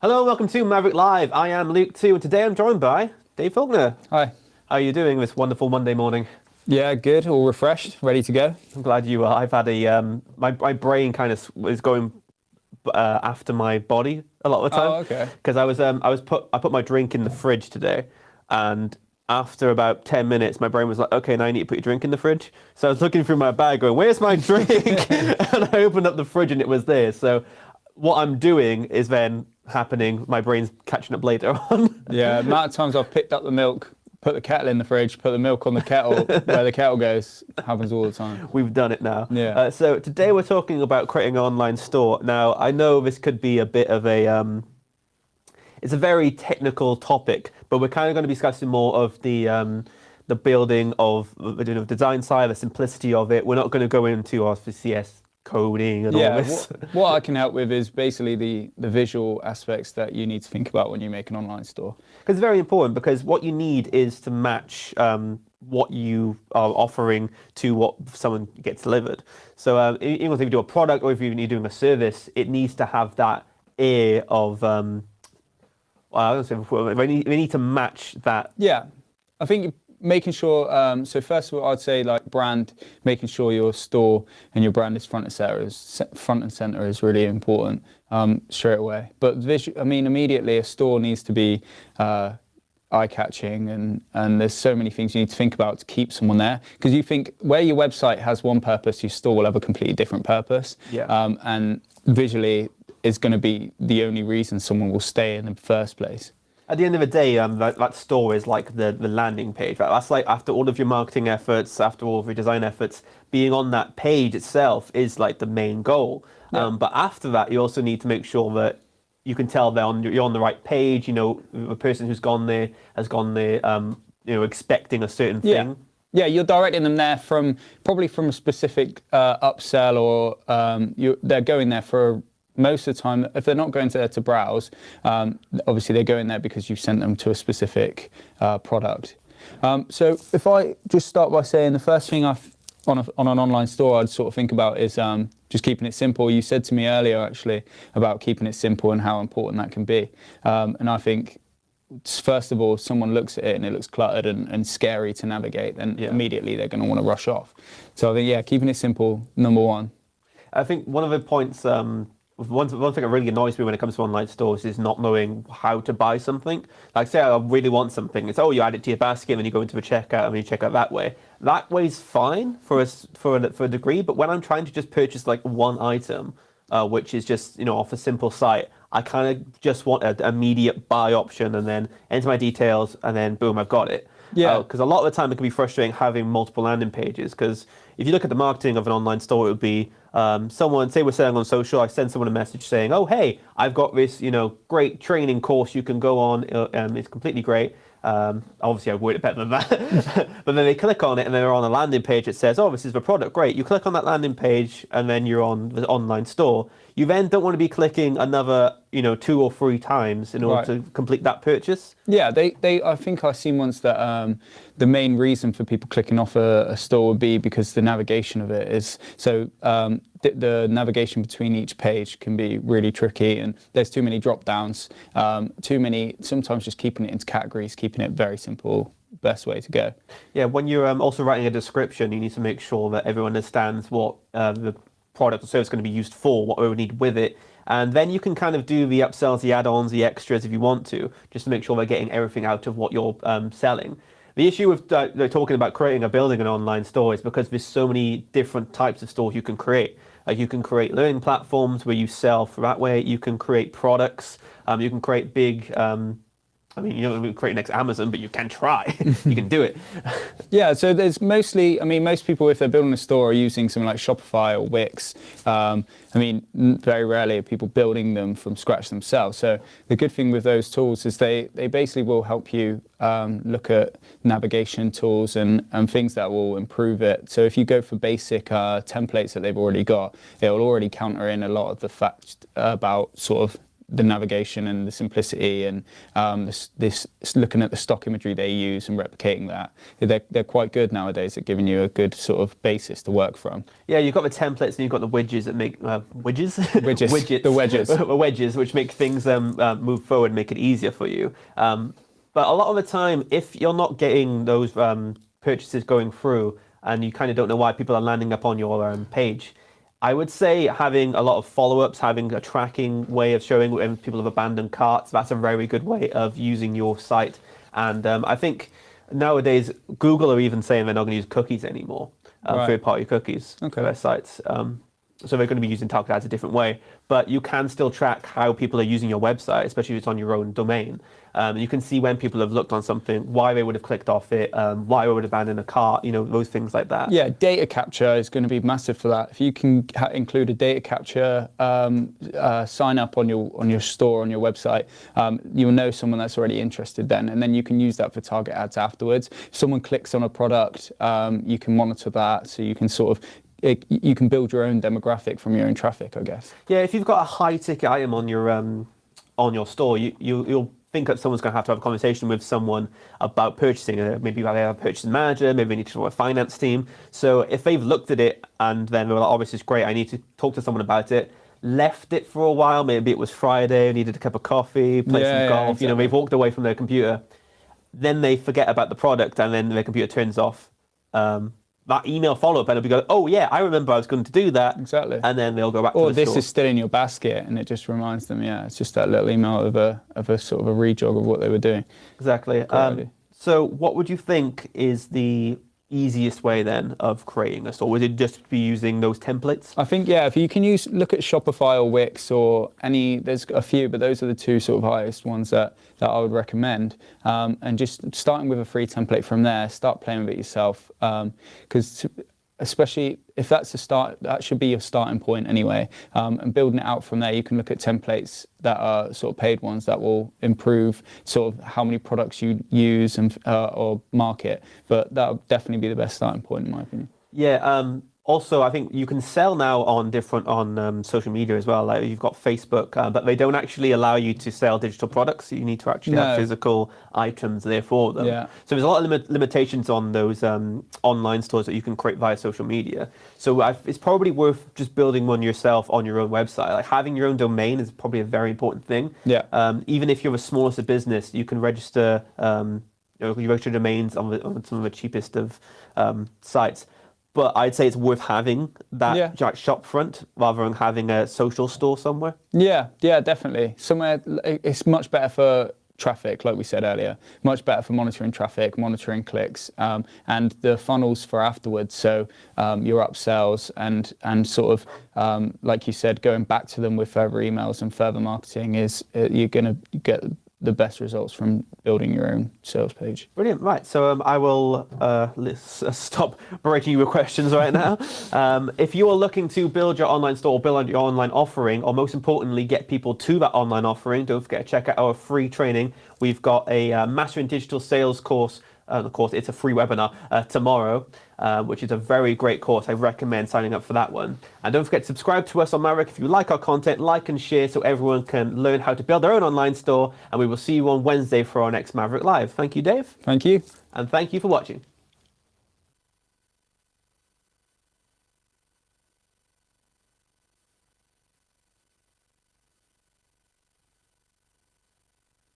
Hello, welcome to Maverrik Live. I am Luke 2, and today I'm joined by Dave Faulkner. Hi. How are you doing this wonderful Monday morning? Yeah, good. All refreshed, ready to go. I'm glad you are. I've had my brain kind of is going after my body a lot of the time. Oh, okay. Because I put my drink in the fridge today, and after about 10 minutes, my brain was like, okay, now you need to put your drink in the fridge. So I was looking through my bag going, where's my drink? And I opened up the fridge and it was there. So what I'm doing is then happening. My brain's catching up later on. Yeah, the amount of times I've picked up the milk, put the kettle in the fridge, put the milk on the kettle, where the kettle goes, happens all the time. We've done it now. Yeah. So today we're talking about creating an online store. Now, I know this could be a bit of a, it's a very technical topic, but we're kind of going to be discussing more of the building of the design side, the simplicity of it. We're not going to go into our CS coding and all this. What I can help with is basically the visual aspects that you need to think about when you make an online store. Because it's very important, because what you need is to match what you are offering to what someone gets delivered. So even if you do a product or if you're doing a service, it needs to have that air of, I was going to say before, we need to match that. Yeah, I think making sure, so first of all, I'd say like brand, making sure your store and your brand is front and center is really important straight away. But immediately a store needs to be eye-catching, and there's so many things you need to think about to keep someone there. Because you think where your website has one purpose, your store will have a completely different purpose. Yeah. And visually is going to be the only reason someone will stay in the first place. At the end of the day, that store is like the landing page. Right? That's like after all of your marketing efforts, after all of your design efforts, being on that page itself is like the main goal. Yeah. But after that, you also need to make sure that you can tell you're on the right page. You know, the person who's gone there has gone there, expecting a certain thing. Yeah, you're directing them there probably from a specific upsell, or they're going there for most of the time. If they're not going there to browse, obviously they're going there because you sent them to a specific product. So if I just start by saying the first thing on an online store I'd sort of think about is just keeping it simple. You said to me earlier actually about keeping it simple and how important that can be. And I think first of all, if someone looks at it and it looks cluttered and scary to navigate, then immediately they're going to want to rush off. So I think, keeping it simple, number one. I think one of the points, one thing that really annoys me when it comes to online stores is not knowing how to buy something. Like, say I really want something, it's, you add it to your basket and then you go into the checkout and you check out that way. That way's fine for a degree, but when I'm trying to just purchase like one item, which is just off a simple site, I kind of just want an immediate buy option and then enter my details and then boom, I've got it. Yeah. Because a lot of the time it can be frustrating having multiple landing pages, because if you look at the marketing of an online store, it would be someone, say we're selling on social, I send someone a message saying, oh, hey, I've got this, great training course you can go on. It's completely great. Obviously, I've worded it better than that. But then they click on it and they're on a landing page that says, oh, this is the product. Great. You click on that landing page and then you're on the online store. You then don't want to be clicking another, 2 or 3 times in order to complete that purchase. Yeah, I think I've seen once that the main reason for people clicking off a store would be because the navigation of it is so. The navigation between each page can be really tricky, and there's too many drop downs, sometimes just keeping it into categories, keeping it very simple, best way to go. Yeah, when you're also writing a description, you need to make sure that everyone understands what the product or service is going to be used for, what we would need with it. And then you can kind of do the upsells, the add-ons, the extras if you want to, just to make sure they're getting everything out of what you're selling. The issue with talking about building an online store is because there's so many different types of stores you can create. Like you can create learning platforms where you sell for that way. You can create products. You can create big. You're not going to create next Amazon, but you can try. You can do it. Yeah. So there's mostly. Most people, if they're building a store, are using something like Shopify or Wix. Very rarely are people building them from scratch themselves. So the good thing with those tools is they basically will help you look at navigation tools and things that will improve it. So if you go for basic templates that they've already got, it will already counter in a lot of the facts about sort of the navigation and the simplicity and this looking at the stock imagery they use and replicating that. They're quite good nowadays at giving you a good sort of basis to work from. Yeah, you've got the templates and you've got the widgets that make widgets, the wedges, which make things move forward and make it easier for you. But a lot of the time, if you're not getting those purchases going through and you kind of don't know why people are landing up on your page, I would say having a lot of follow-ups, having a tracking way of showing when people have abandoned carts, that's a very good way of using your site. And I think nowadays, Google are even saying they're not going to use cookies anymore, third-party cookies for their sites. So they're going to be using targeted ads a different way. But you can still track how people are using your website, especially if it's on your own domain. You can see when people have looked on something, why they would have clicked off it, why they would have abandoned a cart, those things like that. Yeah, data capture is going to be massive for that. If you can include a data capture sign up on your store, on your website, you'll know someone that's already interested then, and then you can use that for target ads afterwards. If someone clicks on a product, you can monitor that, so you can sort of you can build your own demographic from your own traffic, I guess. Yeah, if you've got a high ticket item on your store, you'll think that someone's going to have a conversation with someone about purchasing. Maybe they have a purchasing manager, maybe they need to talk to a finance team. So if they've looked at it and then they're like, oh, this is great, I need to talk to someone about it, left it for a while, maybe it was Friday, needed a cup of coffee, play some golf, exactly. They've walked away from their computer, then they forget about the product and then their computer turns off. That email follow-up and it'll be going, oh yeah, I remember I was going to do that. Exactly. And then they'll go back to or the this store. is still in your basket, and it just reminds them, it's just that little email of a sort of a rejog of what they were doing. Exactly. So what would you think is the easiest way then of creating a store? Would it just be using those templates? I think, if you can look at Shopify or Wix or there's a few, but those are the two sort of highest ones that I would recommend. And just starting with a free template from there, start playing with it yourself. Because especially if that's the start, that should be your starting point anyway. And building it out from there, you can look at templates that are sort of paid ones that will improve sort of how many products you use and or market. But that'll definitely be the best starting point in my opinion. Yeah. Also, I think you can sell now on social media as well. Like you've got Facebook, but they don't actually allow you to sell digital products. You need to actually have physical items there for them. Yeah. So there's a lot of limitations on those online stores that you can create via social media. So it's probably worth just building one yourself on your own website. Like having your own domain is probably a very important thing. Yeah. Even if you're the smallest of business, you can register. You register domains on some of the cheapest of sites. But I'd say it's worth having that shop front rather than having a social store somewhere. Yeah, definitely. Somewhere, it's much better for traffic, like we said earlier, much better for monitoring traffic, monitoring clicks, and the funnels for afterwards. So your upsells and sort of, like you said, going back to them with further emails and further marketing is you're going to get the best results from building your own sales page. Brilliant. Right. So I will stop breaking you with questions right now. If you are looking to build your online store, or build your online offering, or most importantly, get people to that online offering, don't forget to check out our free training. We've got a Mastering Digital Sales course. Of course, it's a free webinar tomorrow, which is a very great course. I recommend signing up for that one. And don't forget to subscribe to us on Maverrik. If you like our content, like and share so everyone can learn how to build their own online store. And we will see you on Wednesday for our next Maverrik Live. Thank you, Dave. Thank you. And thank you for watching.